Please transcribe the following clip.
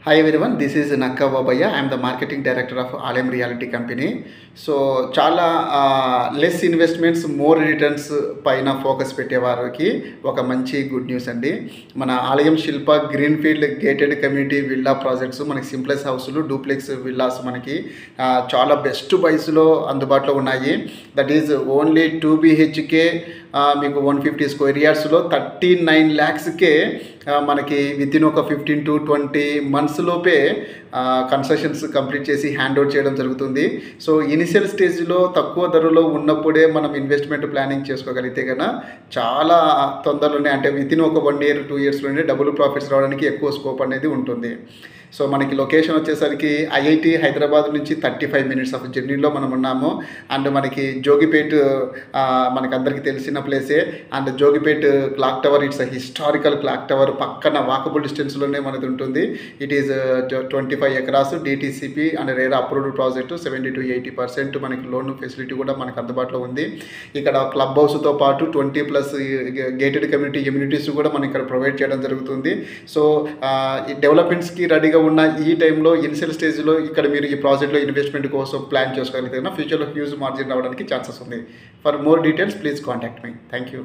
Hi everyone, this is Nakka Babaya. I am the marketing director of Alem Reality Company. So చాలా less investments more returns పైన focus పెట్టేవారికి ఒక మంచి good news అండి. మన Alayam Shilpa greenfield gated community villa projects మనకి simplex హౌస్లు duplex villas మనకి చాలా బెస్ట్ ప్రైస్లో అందుబాటులో ఉన్నాయి. దట్ ఈజ్ ఓన్లీ 2 BHK మీకు 150 స్క్వేర్ యార్డ్స్లో 39 lakhsకే మనకి వితిన్ ఒక 15 to 20 months లోపే కన్స్ట్రక్షన్స్ కంప్లీట్ చేసి హ్యాండ్ ఓవర్ చేయడం జరుగుతుంది. సో ఇనిషియల్ స్టేజ్లో తక్కువ ధరలో ఉన్నప్పుడే మనం ఇన్వెస్ట్మెంట్ ప్లానింగ్ చేసుకోగలిగితే కన్నా చాలా తొందరలోనే, అంటే వితిన్ ఒక 1 year 2 yearsలోనే డబుల్ ప్రాఫిట్స్ రావడానికి ఎక్కువ స్కోప్ అనేది ఉంటుంది. సో మనకి లొకేషన్ వచ్చేసరికి IIT హైదరాబాద్ నుంచి 35 minutes ఆఫ్ జర్నీలో మనం ఉన్నాము. అండ్ మనకి జోగిపేట్ మనకి అందరికీ తెలిసిన ప్లేసే. And Jogipet clock tower, it's historical clock tower పక్కన వాకబుల్ డిస్టెన్స్లోనే మనది ఉంటుంది. It is 25 acres DTCP and RERA approved project. 70 to 80% మనకి లోన్ ఫెసిలిటీ కూడా మనకు అందుబాటులో ఉంది. ఇక్కడ క్లబ్ హౌస్తో పాటు 20+ గేటెడ్ కమ్యూనిటీ ఇమ్యూనిటీస్ కూడా మనం ఇక్కడ ప్రొవైడ్ చేయడం జరుగుతుంది. సో ఈ డెవలప్మెంట్స్కి రెడీగా ఉన్న ఈ టైంలో ఇనిషియల్ స్టేజ్లో ఇక్కడ మీరు ఈ ప్రాజెక్ట్లో ఇన్వెస్ట్మెంట్ కోసం ప్లాన్ చేసుకోగలిగితే ఫ్యూచర్లో హ్యూజ్ మార్జిన్ రావడానికి ఛాన్సెస్ ఉంది. For more details please contact me. Thank you.